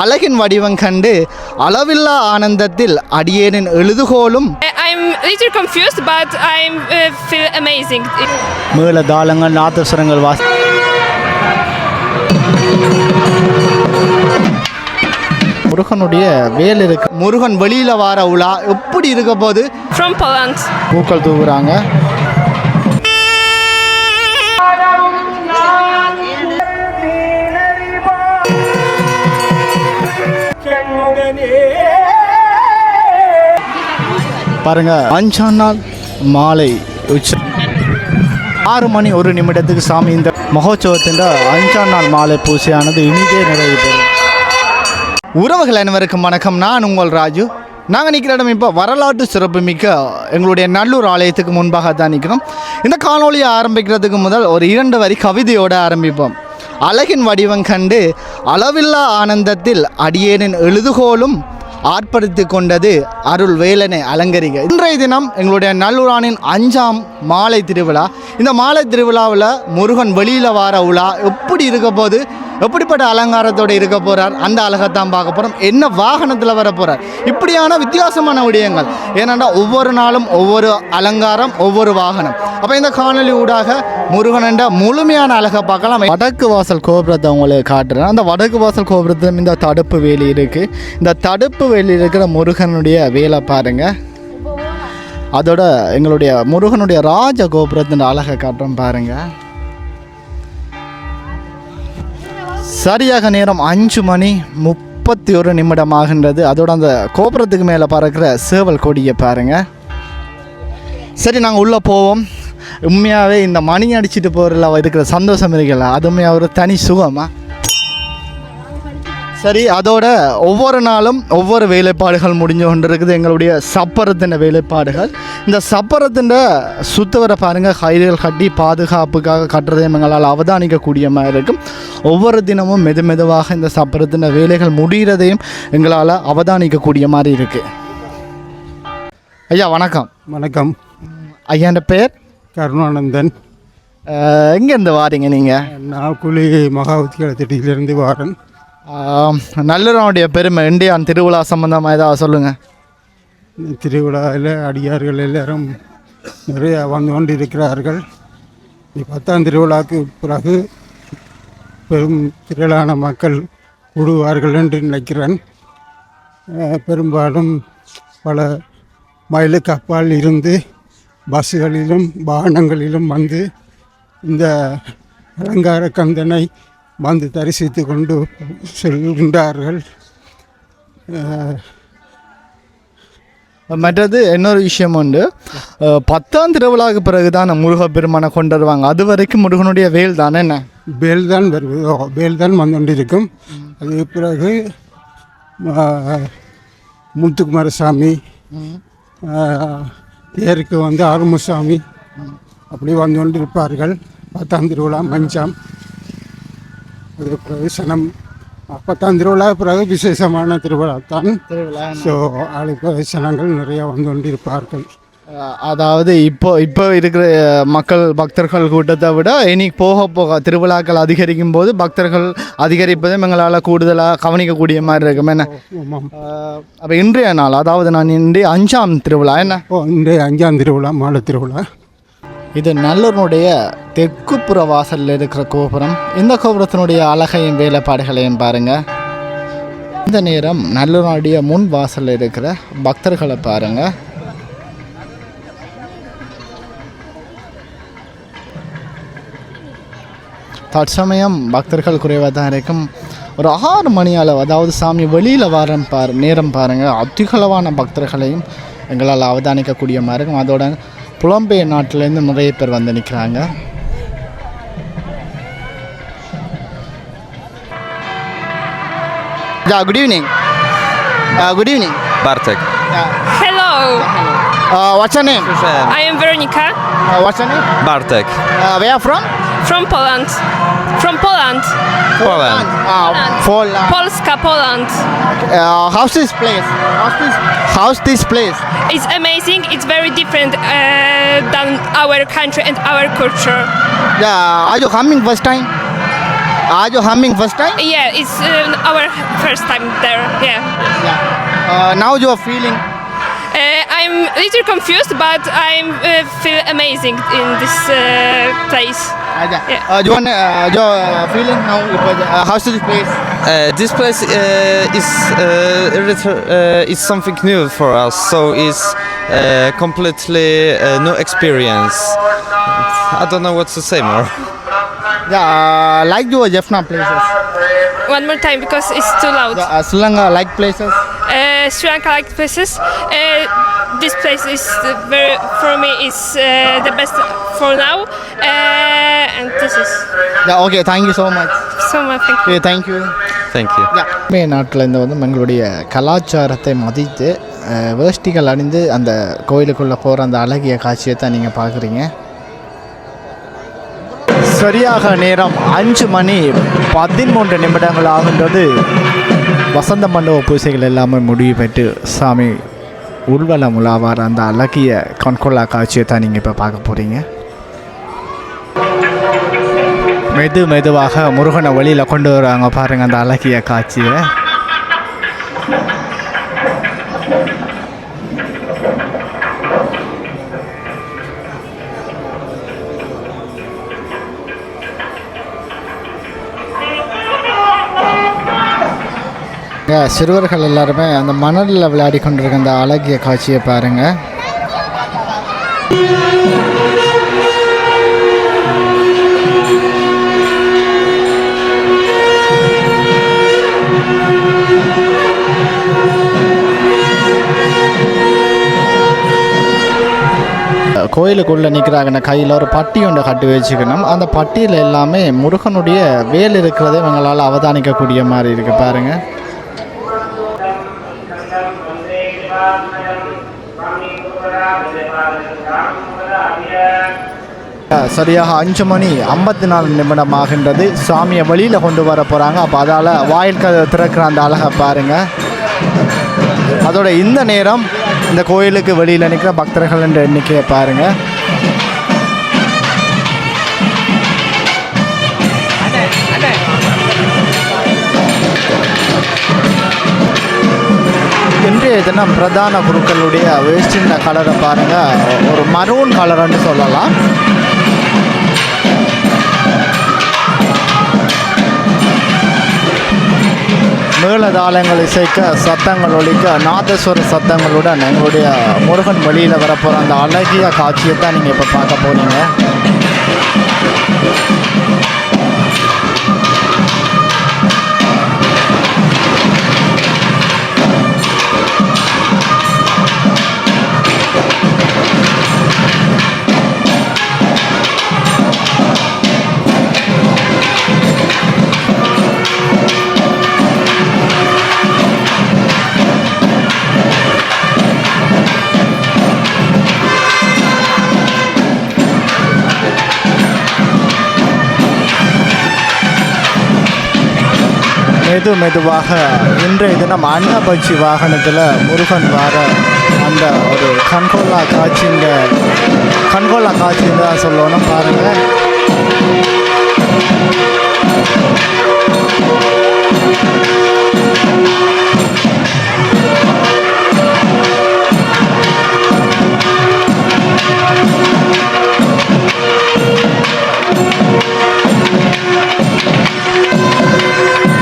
அழகின் வடிவம் கண்டு அளவில்லா ஆனந்தத்தில் அடியேனின் எழுதுகோலும். I'm a little confused, but I feel amazing. மேல தாளங்கள் நாதஸ்வரங்கள் முருகனுடைய வேல் இருக்கு. முருகன் வெளியில வார உலா எப்படி இருக்க போது? From Poland. பூக்கள் தூவுறாங்க. பாருங்க, 5ஆம் நாள் மாலை 6 மணி 1 நிமிடத்துக்கு சாமி இந்த மகோத்சவத்தின் 5ஆம் நாள் மாலை பூசையானது இனிதே நிறைவு பெறும். உறவுகள் அனைவருக்கும் வணக்கம். நான் உங்கள் ராஜு. நாங்கள் நிற்கிற இடம் இப்போ வரலாற்று சிறப்புமிக்க எங்களுடைய நல்லூர் ஆலயத்துக்கு முன்பாக தான் நிற்கிறோம். இந்த காணொலியை ஆரம்பிக்கிறதுக்கு முதல் ஒரு 2 வரி கவிதையோடு ஆரம்பிப்போம். அழகின் வடிவம் கண்டு அளவில்லா ஆனந்தத்தில் அடியேனின் எழுதுகோலும் ஆர்ப்பரித்து கொண்டது அருள் வேலனை அலங்கரிக்க. இன்றைய தினம் எங்களுடைய நல்லூரானின் 5ஆம் மாலை திருவிழா. இந்த மாலை திருவிழாவில் முருகன் வெளியில் வார உலா எப்படி இருக்க போது, எப்படிப்பட்ட அலங்காரத்தோடு இருக்க போகிறார், அந்த அழகைத்தான் பார்க்க போகிறோம். என்ன வாகனத்தில் வர போகிறார், இப்படியான வித்தியாசமான விடயங்கள். ஏனென்றால் ஒவ்வொரு நாளும் ஒவ்வொரு அலங்காரம், ஒவ்வொரு வாகனம். அப்போ இந்த காணொலி ஊடாக முருகனண்ட முழுமையான அழகை பார்க்கலாம். வடக்கு வாசல் கோபுரத்தை உங்களுக்கு காட்டுறேன். அந்த வடக்கு வாசல் கோபுரத்தில் இந்த தடுப்பு வேலி இருக்குது. இந்த தடுப்பு வேலி இருக்கிற முருகனுடைய வேலை பாருங்கள். அதோட எங்களுடைய முருகனுடைய ராஜ கோபுரத்தின் அழகை காட்டுறோம் பாருங்கள். சரியாக நேரம் 5 மணி 31 நிமிடம் ஆகின்றது. அதோட அந்த கோபுரத்துக்கு மேலே பறக்கிற சேவல் கொடியை பாருங்கள். சரி, நாங்கள் உள்ளே போவோம். உண்மையாகவே இந்த மணி அடிச்சுட்டு போகிறல இருக்கிற சந்தோஷம் இருக்குல்ல, அது உண்மையாக ஒரு தனி சுகமா. சரி, அதோட ஒவ்வொரு நாளும் ஒவ்வொரு வேலைப்பாடுகள் முடிஞ்சு கொண்டு இருக்குது. எங்களுடைய சப்பரத்தின் வேலைப்பாடுகள். இந்த சப்பரத்தின் சுத்தவரை பாருங்கள், கயிறுகள் கட்டி பாதுகாப்புக்காக கட்டுறதையும் எங்களால் அவதானிக்கக்கூடிய மாதிரி இருக்கும். ஒவ்வொரு தினமும் மெதுவாக இந்த சப்பரத்தின் வேலைகள் முடிகிறதையும் எங்களால் அவதானிக்கக்கூடிய மாதிரி இருக்குது. ஐயா வணக்கம். வணக்கம். ஐயாண்ட பேர் கருணானந்தன். எங்கேருந்து வாரீங்க நீங்கள்? நான் குழி மகாவித்தியாலயத்திலிருந்து வாரன். நல்லூரானுடைய பெருமை, இந்தியான் திருவிழா சம்பந்தமாக ஏதாவது சொல்லுங்கள். திருவிழாவில் அடியார்கள் எல்லாரும் நிறைய வந்து கொண்டு இருக்கிறார்கள். 10ஆம் திருவிழாவுக்கு பிறகு பெரும் திரளான மக்கள் கூடுவார்கள் என்று நினைக்கிறேன். பெரும்பாலும் பல மைலுக்கு அப்பால் இருந்து பஸ்ஸுகளிலும் வாகனங்களிலும் வந்து இந்த அலங்கார கந்தனை வந்து தரிசித்து கொண்டு செல்கின்றார்கள். மற்றது இன்னொரு விஷயம் உண்டு. 10ஆம் திருவிழாவுக்கு பிறகு தான் முருகப்பெருமானை கொண்டு வருவாங்க. அது வரைக்கும் முருகனுடைய வேல் தானே? என்ன வேல் தான் வருவது, வேல் தான் வந்து கொண்டிருக்கும். அது பிறகு முத்துக்குமாரசாமி, தேருக்கு வந்து ஆறுமுசாமி அப்படி வந்து கொண்டு இருப்பார்கள். 10ஆம் திருவிழா மஞ்சம். அது பிறகு சனம் 10ஆம் திருவிழா பிறகு விசேஷமான திருவிழா தான். ஸோ அதுக்கு சனங்கள் நிறையா வந்து கொண்டிருப்பார்கள். அதாவது இப்போ இருக்கிற மக்கள் பக்தர்கள் கூட்டத்தை விட இனி போக திருவிழாக்கள் அதிகரிக்கும் போது பக்தர்கள் அதிகரிப்பதும் எங்களால் கூடுதலாக கவனிக்கக்கூடிய மாதிரி இருக்கும். என்ன அப்போ இன்றைய நாள், அதாவது நான் இன்றைய 5ஆம் திருவிழா என்ன? இன்றைய 5ஆம் திருவிழா மாலை திருவிழா. இது நல்லூரினுடைய தெற்குப்புற வாசலில் இருக்கிற கோபுரம். இந்த கோபுரத்தினுடைய அழகையும் வேலைப்பாடுகளையும் பாருங்கள். இந்த நேரம் நல்லூருடைய முன் வாசலில் இருக்கிற பக்தர்களை பாருங்கள். தற்சமயம் பக்தர்கள் குறைவாக தான் இருக்கும். ஒரு 6 மணி அளவு, அதாவது சாமி வெளியில் வர நேரம் பாருங்கள், அதிகளவான பக்தர்களையும் எங்களால் அவதானிக்கக்கூடிய மாதிரி இருக்கும். அதோட புலம்பெயர் நாட்டிலேருந்து நிறைய பேர் வந்து நிற்கிறாங்க. Good evening. Good evening. Bartek. Hello. What's your name? I am Veronica. What's your name? Bartek. Where are from? From Poland. From Poland. Poland. Poland. Polska, Poland. How's this place? How's this place? It's amazing. It's very different than our country and our culture. Yeah. Are you coming first time? Are you humming first time? Yeah, it's our first time there. Yeah. Now you are feeling. I'm a little confused, but I feel amazing in this place. Yeah. You want your feeling now? How's this place? This place is something new for us, so it's completely new experience. I don't know what to say more. Yeah, like your Jaffna places. One more time because it's too loud. Sri Lanka like places. Sri Lanka like places. This place is very, for me, is the best for now. And this is Yeah, okay, thank you so much. so much. Thank you. Okay, thank you. Thank you. மே நாட்டில் இருந்து வந்து எங்களுடைய கலாச்சாரத்தை மதித்து வேஷ்டிகள் அணிந்து அந்த கோயிலுக்குள்ளே போகிற அந்த அழகிய காட்சியை தான் நீங்கள் பார்க்குறீங்க. சரியாக நேரம் 5:13 ஆகின்றது. வசந்த மண்டப பூசைகள் எல்லாமே முடிவு பெற்று சாமி உள்வலம் உலாவார் அந்த அழகிய கண்கொள்ளா காட்சியை தான் நீங்கள் இப்போ பார்க்க போகிறீங்க. மெதுவாக முருகனை வழியில் கொண்டு வராங்க பாருங்கள் அந்த அழகிய காட்சியை. சிறுவர்கள் எல்லாருமே அந்த மணலில் விளையாடி கொண்டிருக்க அந்த அழகிய காட்சியை பாருங்கள். கோயிலுக்குள்ளே நிற்கிறாங்க, கையில் ஒரு பட்டி ஒன்று கட்டி வச்சுக்கணும். அந்த பட்டியில் எல்லாமே முருகனுடைய வேல் இருக்கிறதே இவங்களால் அவதானிக்கக்கூடிய மாதிரி இருக்குது பாருங்கள். சரியாக 5:54 ஆகின்றது. சாமியை வெளியில் கொண்டு வர போகிறாங்க. அப்போ அதால் வாயில் திறக்கிற அந்த அழகை பாருங்கள். அதோட இந்த நேரம் இந்த கோயிலுக்கு வெளியில் நிற்கிற பக்தர்கள் என்ற எண்ணிக்கையை பாருங்கள். இன்றைய தினம் பிரதான குருக்களுடைய வேஷ்டின் கலரை பாருங்கள். ஒரு மரூன் கலர்னு சொல்லலாம். மேளதாளங்கள் இசைக்க, சத்தங்கள் ஒலிக்க, நாதஸ்வர சத்தங்களுடன் எங்களுடைய முருகன் வெளியில் வரப்போகிற அந்த அழகிய காட்சியை தான் நீங்கள் இப்போ பார்க்க போகிறீங்க. மெதுவாக இன்றைய தினம் அன்னபட்சி வாகனத்தில் முருகன் வர அந்த ஒரு கண்கொள்ளா காட்சின்னு தான் சொல்லணும் பாருங்கள்.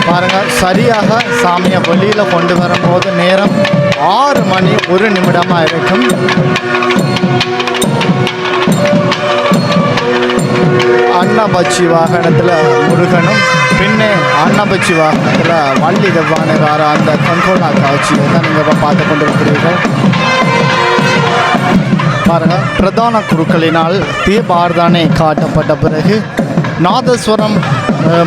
பாருங்கள், சரியாக சாமியை வெளியில் கொண்டு வரும்போது நேரம் 6:01 இருக்கும். அன்னபட்சி வாகனத்தில் முருகனும் பின்னே அன்னபட்சி வாகனத்தில் வள்ளி தெவ்வானை வர அந்த கண்கொள்ளா காட்சியை தான் நீங்கள் இப்போ பார்த்து கொண்டிருக்கிறீர்கள். பாருங்கள், பிரதான குருக்களினால் தீபாரதனை காட்டப்பட்ட பிறகு நாதஸ்வரம்,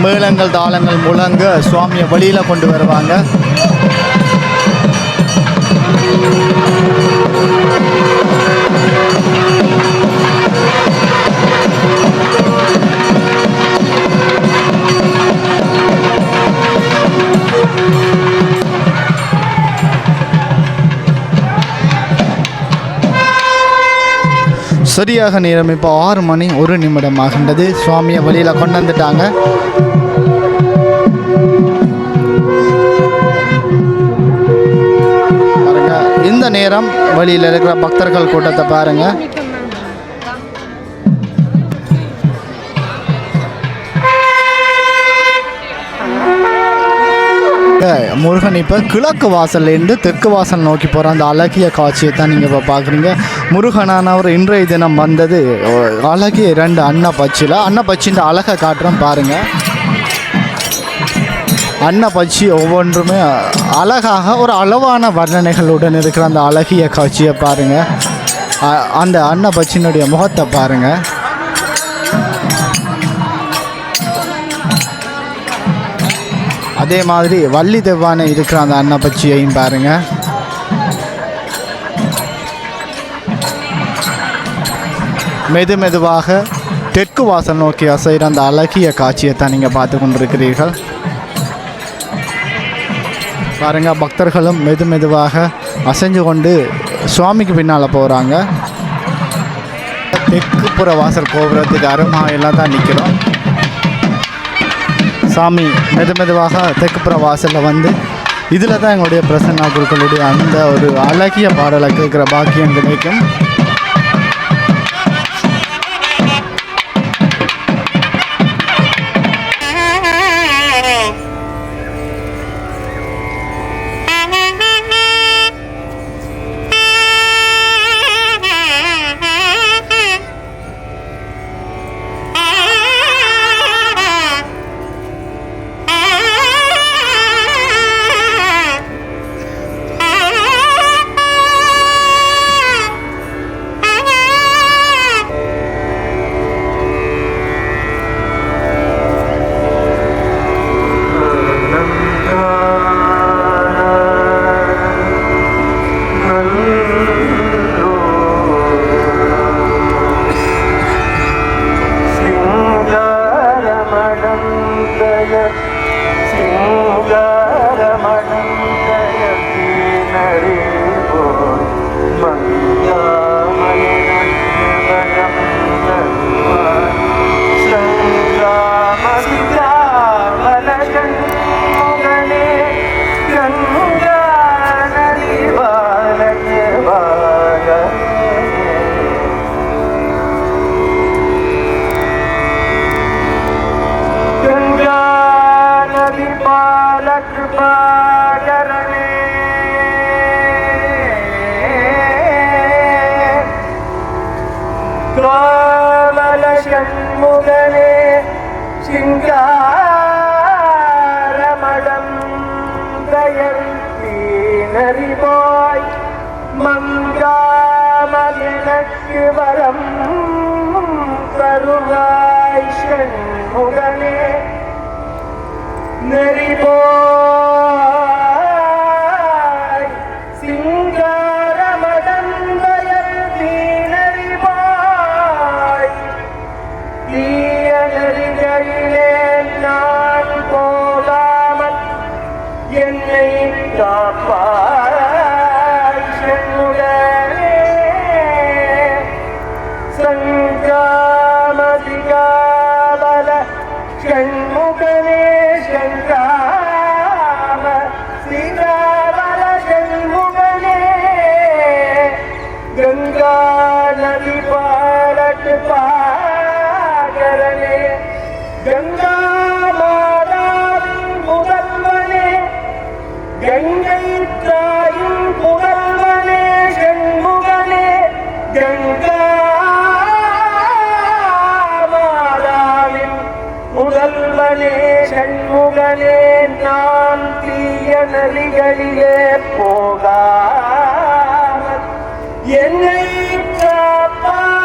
மேளங்கள், தாளங்கள் முழங்க சுவாமியை வெளியில் கொண்டு வருவாங்க. சரியாக நேரம் இப்போ 6:01 ஆகின்றது. சுவாமியை வெளியில் கொண்டு வந்துட்டாங்க. நேரம் வெளியில் இருக்கிற பக்தர்கள் கூட்டத்தை பாருங்கள். முருகன் இப்போ கிழக்கு வாசல்லேருந்து தெற்கு வாசல் நோக்கி போகிற அந்த அழகிய காட்சியை தான் நீங்கள் இப்போ பார்க்குறீங்க. முருகனானவர் இன்றைய தினம் வந்தது அழகிய 2 அன்னப்பச்சியில். அன்னப்பச்சின்ற அழகை காட்டுறோம் பாருங்கள். அன்னப்பச்சி ஒவ்வொன்றுமே அழகாக ஒரு அளவான வர்ணனைகளுடன் இருக்கிற அந்த அழகிய காட்சியை பாருங்கள். அந்த அன்னப்பச்சியினுடைய முகத்தை பாருங்கள். அதே மாதிரி வள்ளி தெவ்வானை இருக்கிற அந்த அன்னப்பச்சியையும் பாருங்கள். மெதுவாக தெற்கு வாசல் நோக்கி அசைகிற அந்த அழகிய காட்சியை தான் நீங்கள் பார்த்து கொண்டிருக்கிறீர்கள். பாருங்கள், பக்தர்களும் மெதுவாக அசைஞ்சு கொண்டு சுவாமிக்கு பின்னால் போகிறாங்க. தெற்குப்புற வாசல் கோபுரத்துக்கு அருமாவையெல்லாம் தான் நிற்கிறோம். சாமி மெதுவாக தெற்குப்புற வாசலில் வந்து இதில் தான் எங்களுடைய பிரசன்னா குருக்களுடைய அந்த ஒரு அழகிய பாடலை கேட்குற பாக்கியம் கிடைக்கும். ஷண்முகனே சிங்காரமடம் தயல் தீனறிவாய் மங்காமல் எனக்கு வரம் தருவாய் ஷண்முகனே நெறிவாய் சிங்காரமடம் தயல் தீனறிவாய் தீய நெறிகளிலே நான் போகாமல் என்னை காப்பாய் ஷண்முகனே சங்காமதிகாபல ஷண்முகனே சங்காம சிகாபல ஷண்முகனே கங்கா நதி பாலட்டு பாகரனே கங்கா மாதாவின் முதல்வனே கங்கை தாயின் புதல்வனே ஷண்முகனே கங்கா மாதாவின் முதல்வனே ஷண்முகனே நான் தீய நதிகளிலே போகாமல் என்னை காப்பாய்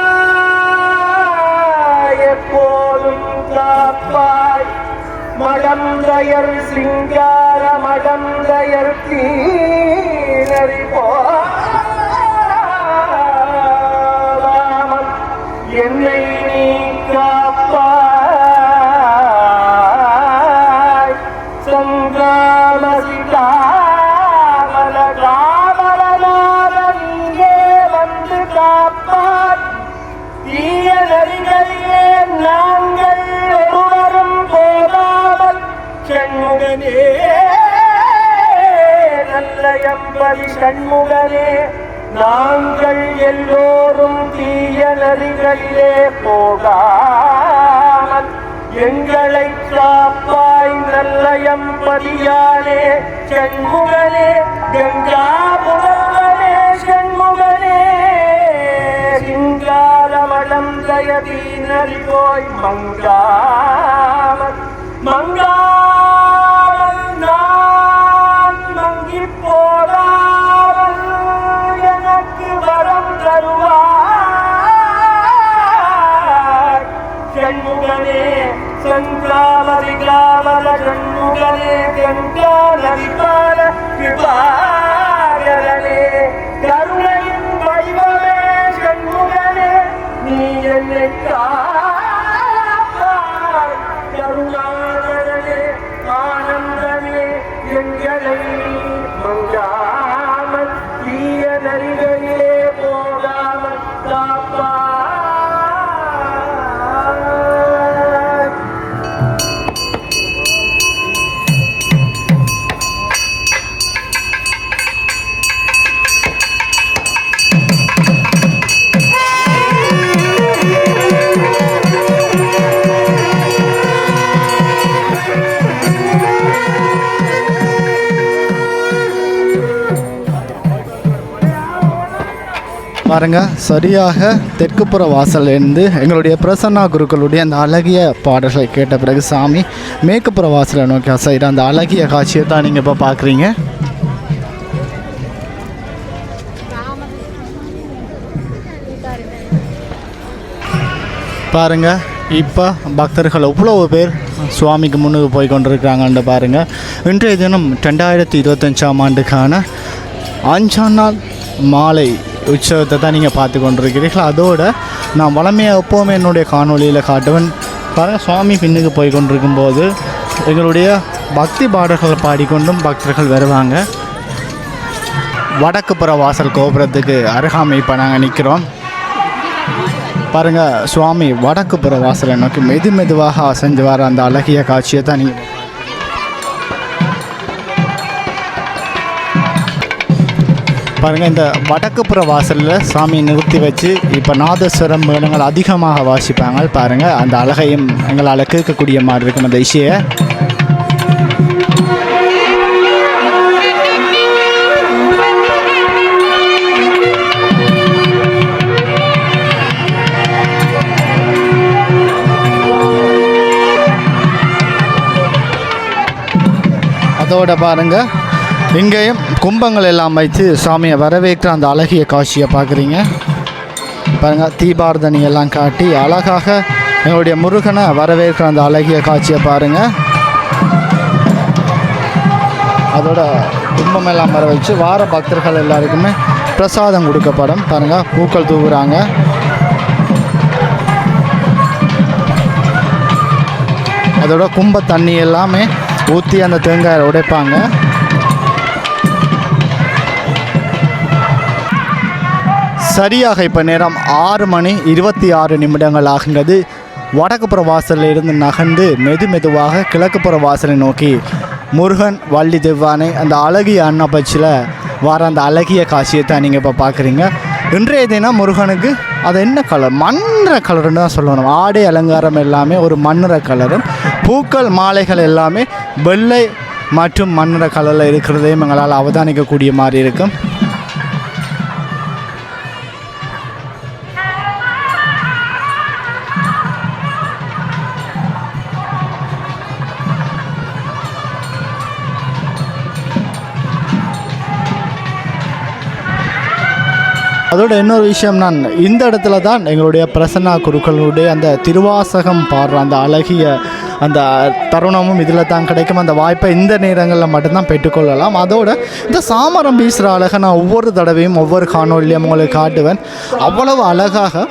எப்போதும் காப்பாய் மடந்தயர் சிங்கார மடந்தயர் தீனறி போகாமல் என்னை நீ காப்பாய் சங்காமசிதாமல காமலநாதன் இங்கே வந்து காப்பாய் தீய நரிகளிலே நாங்கள் ஒருவரும் போகாமல் ஷண்முகனே நல்ல எம்பதி ஷண்முகனே நாங்கள் எல்லோரும் தீய நதிகளிலே போகாமல் எங்களை காப்பாய் நல்ல எம்பதியானே செண்முகனே கங்கா புதல்வனே செண்முகனே சிங்காரமடம் தயதீனறி போய் மங்காமல் நான் மங்கி போடாமல் எனக்கு வரம் தருவாய் செண்முகனே சங்காமரிகாமல செண்முகனே கங்கா நதிபால கிருபாகரனே கருணையின் வைபவே செண்முகனே நீ என்னை காப்பாய் கருணாகரனே ஆனந்தமே எங்களை மங்காமல் தீய நரிகளிலே போகாமல் காப்பாய். பாருங்க, சரியாக தெற்குப்புற வாசல்லேருந்து எங்களுடைய பிரசன்னா குருக்களுடைய அந்த அழகிய பாடல்களை கேட்ட பிறகு சாமி மேற்குப்புற வாசலை நோக்கி அசைகிற அந்த அழகிய காட்சியை தான் நீங்கள் இப்போ பார்க்குறீங்க. பாருங்க, இப்போ பக்தர்கள் எவ்வளவு பேர் சுவாமிக்கு முன்னுக்கு போய் கொண்டிருக்கிறாங்கன்னு பாருங்கள். இன்றைய தினம் 2025ஆம் ஆண்டுக்கான 5ஆம் நாள் மாலை உற்சவத்தை தான் நீங்கள் பார்த்து கொண்டிருக்கிறீர்கள். அதோட நான் வளமையாக எப்போவுமே என்னுடைய காணொலியில் காட்டுவேன். பாருங்கள், சுவாமி பின்னுக்கு போய் கொண்டிருக்கும் போது எங்களுடைய பக்தி பாடல்களை பாடிக்கொண்டும் பக்தர்கள் வருவாங்க. வடக்குப்புற வாசல் கோபுரத்துக்கு அருகாமை இப்போ நாங்கள் நிற்கிறோம். பாருங்கள், சுவாமி வடக்குப்புற வாசலை நோக்கி மெதுவாக அசைஞ்சு வர அந்த அழகிய காட்சியை தான் நீங்கள் பாருங்கள். இந்த வடக்குப்புற வாசலில் சாமி நிறுத்தி வச்சு இப்போ நாதஸ்வரம் மேளங்கள் அதிகமாக வாசிப்பாங்க. பாருங்கள், அந்த அழகையும் எங்களால் கேட்கக்கூடிய மாதிரி இருக்கும் அந்த இசையை. அதோட பாருங்கள், இங்கேயும் கும்பங்கள் எல்லாம் வைத்து சாமியை வரவேற்ற அந்த அழகிய காட்சியை பார்க்குறீங்க. பாருங்கள், தீபாரதனி எல்லாம் காட்டி அழகாக எங்களுடைய முருகனை வரவேற்கிற அந்த அழகிய காட்சியை பாருங்கள். அதோட கும்பம் எல்லாம் வர வச்சு வார பக்தர்கள் எல்லாருக்குமே பிரசாதம் கொடுக்கப்படும். பாருங்கள், பூக்கள் தூவுறாங்க. அதோட கும்ப தண்ணி எல்லாமே ஊற்றி அந்த தேங்காயை உடைப்பாங்க. சரியாக இப்போ நேரம் 6:26 ஆகின்றது. வடக்குப்புற வாசலில் இருந்து நகர்ந்து மெதுவாக கிழக்குப்புற வாசலை நோக்கி முருகன் வள்ளி தெவ்வானை அந்த அழகிய அன்னப்பச்சில் வர அந்த அழகிய காட்சியை தான் நீங்கள் இப்போ பார்க்குறீங்க. இன்றைய தினம் முருகனுக்கு அது என்ன கலர்? மண்ணிற கலர்னு தான் சொல்லணும். ஆடை அலங்காரம் எல்லாமே ஒரு மண்ணிற கலரும், பூக்கள் மாலைகள் எல்லாமே வெள்ளை மற்றும் மண்ணிற கலரில் இருக்கிறதையும் எங்களால் அவதானிக்கக்கூடிய மாதிரி இருக்கும். அதோட இன்னொரு விஷயம், நான் இந்த இடத்துல தான் எங்களுடைய பிரசன்னா குருக்களுடைய அந்த திருவாசகம் பாடுற அந்த அழகிய அந்த தருணமும் இதில் தான் கிடைக்கும். அந்த வாய்ப்பை இந்த நேரங்களில் மட்டும்தான் பெற்றுக்கொள்ளலாம். அதோட இந்த சாமரம் வீசுகிற அழகை நான் ஒவ்வொரு தடவையும் ஒவ்வொரு காணொலியும் உங்களுக்கு காட்டுவேன். அவ்வளவு அழகாக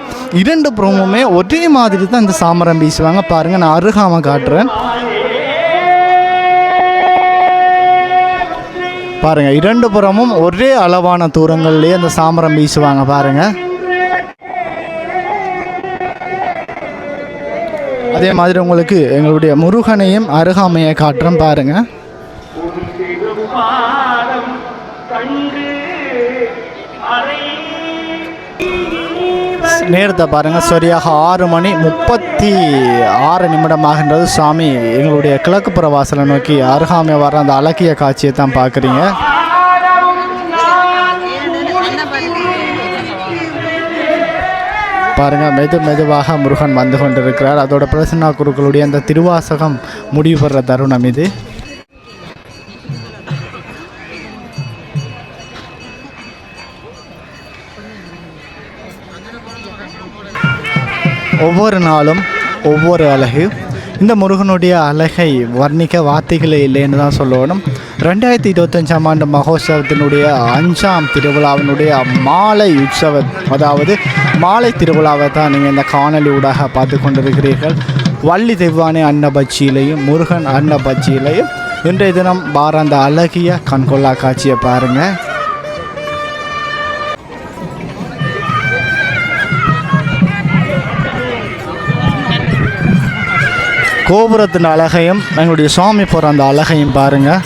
2 புறமுமே ஒரே மாதிரி தான் இந்த சாமரம் வீசுவாங்க. பாருங்கள், நான் அருகாமல் காட்டுறேன். பாருங்கள், 2 புறமும் ஒரே அளவான தூரங்கள்லேயே அந்த சாமரம் வீசுவாங்க. பாருங்கள், அதே மாதிரி உங்களுக்கு எங்களுடைய முருகனையும் அருகாமையை காட்டுறோம். பாருங்கள், கண்டு அறை நேரத்தை பாருங்கள், சரியாக 6:36 ஆகின்றது. சாமி எங்களுடைய கிழக்கு புற வாசலை நோக்கி அருகாமை வர அந்த அழகிய காட்சியை தான் பார்க்குறீங்க. பாருங்கள், மெதுவாக முருகன் வந்து கொண்டிருக்கிறார். அதோட பிரசன்னா குருக்களுடைய அந்த திருவாசகம் முடிவு பெற தருணம் இது. ஒவ்வொரு நாளும் ஒவ்வொரு அழகு. இந்த முருகனுடைய அழகை வர்ணிக்க வார்த்தைகளே இல்லைன்னு தான் சொல்லணும். 2025ஆம் ஆண்டு மகோத்சவத்தினுடைய 5ஆம் திருவிழாவினுடைய மாலை உற்சவம், அதாவது மாலை திருவிழாவை தான் நீங்கள் இந்த காணொலி ஊடாக பார்த்து கொண்டிருக்கிறீர்கள். வள்ளி தெய்வானை அன்னபட்சியிலையும் முருகன் அன்னபட்சியிலையும் இன்றைய தினம் பார அந்த அழகிய கண்கொள்ளா காட்சியை பாருங்கள். கோபுரத்தின் அழகையும் எங்களுடைய சுவாமி போகிற அந்த அழகையும் பாருங்கள்.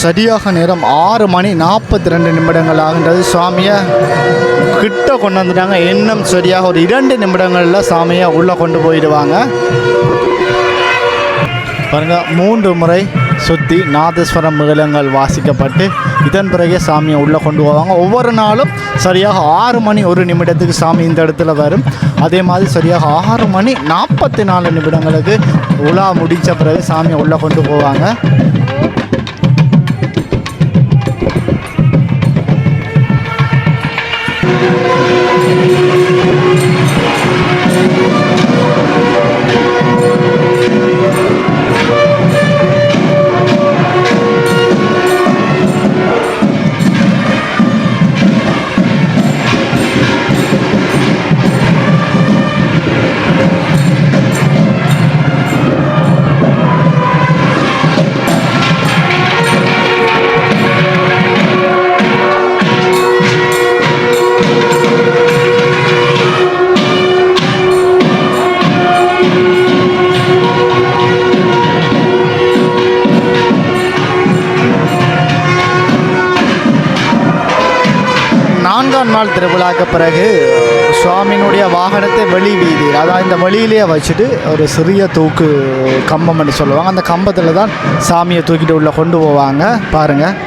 சரியாக நேரம் 6:42 ஆகின்றது. சாமியை கிட்ட கொண்டு வந்துட்டாங்க. இன்னும் சரியாக ஒரு 2 நிமிடங்களில் சாமியை உள்ளே கொண்டு போயிடுவாங்க. பாருங்கள், 3 முறை சுற்றி நாதஸ்வரம் மேளங்கள் வாசிக்கப்பட்டு இதன் பிறகு சாமியை உள்ளே கொண்டு போவாங்க. ஒவ்வொரு நாளும் சரியாக 6:01 சாமி இந்த இடத்துல வரும். அதே மாதிரி சரியாக 6:44 உலா முடித்த பிறகு சாமியை உள்ளே கொண்டு போவாங்க. நாள் திருவிழாக்கு பிறகு சுவாமியினுடைய வாகனத்தை வெளி வீதி, அதாவது இந்த வெளியிலேயே வச்சுட்டு ஒரு சிறிய தூக்கு கம்பம்னு சொல்லுவாங்க. அந்த கம்பத்தில் தான் சாமியை தூக்கிட்டு உள்ளே கொண்டு போவாங்க. பாருங்கள்,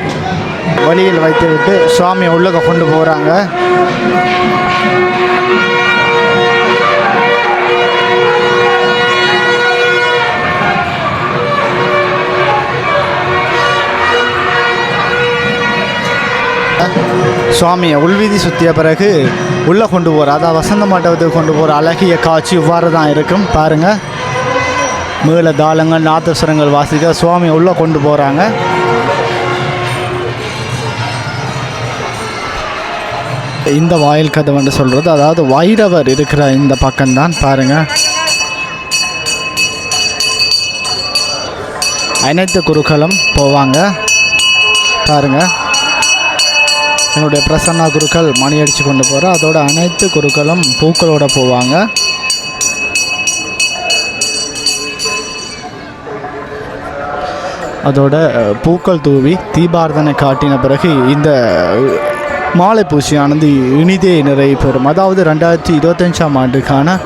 வழியில் வைத்து விட்டு சுவாமியை உள்ளே கொண்டு போகிறாங்க. சுவாமியை உள்வீதி சுற்றிய பிறகு உள்ளே கொண்டு போகிற, அதாவது வசந்த மண்டபத்துக்கு கொண்டு போகிற அழகிய காட்சி இவ்வாறு தான் இருக்கும். பாருங்கள், மேல தாளங்கள் நாதஸ்வரங்கள் வாசிக்க சுவாமியை உள்ளே கொண்டு போகிறாங்க. இந்த வாயில் கதவுன்னு சொல்கிறது, அதாவது வைரவர் இருக்கிற இந்த பக்கம்தான். பாருங்கள், அனைத்து குருக்களும் போவாங்க. பாருங்கள், என்னுடைய பிரசன்னா குருக்கள் மணி அடித்து கொண்டு போகிற, அதோட அனைத்து குருக்களும் பூக்களோடு போவாங்க. அதோட பூக்கள் தூவி தீபார்த்தனை காட்டின பிறகு இந்த மாலை பூஜையானது இனிதே நிறைவு பெறும். அதாவது 2025ஆம் ஆண்டுக்கான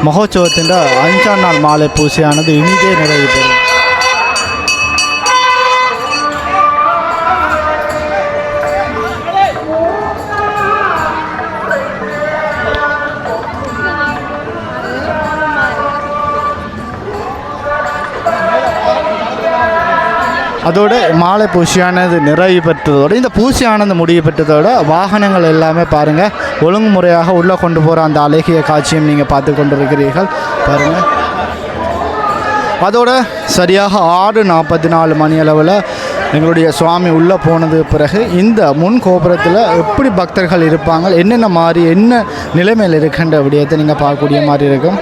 மகோத்சவத்தின் 5ஆம் நாள் மாலை பூஜையானது இனிதே நிறைவு பெறும். அதோட மாலை பூஜையானது நிறைவு பெற்றதோடு, இந்த பூஜையானது முடிவு பெற்றதோட வாகனங்கள் எல்லாமே பாருங்கள் ஒழுங்குமுறையாக உள்ளே கொண்டு போகிற அந்த அழகிய காட்சியும் நீங்கள் பார்த்து கொண்டிருக்கிறீர்கள். பாருங்கள், அதோட சரியாக 6:44 மணி அளவில் எங்களுடைய சுவாமி உள்ளே போனது பிறகு இந்த முன் கோபுரத்தில் எப்படி பக்தர்கள் இருப்பாங்க, என்னென்ன மாதிரி என்ன நிலைமையில் இருக்கின்ற விடயத்தை நீங்கள் பார்க்கக்கூடிய மாதிரி இருக்கும்.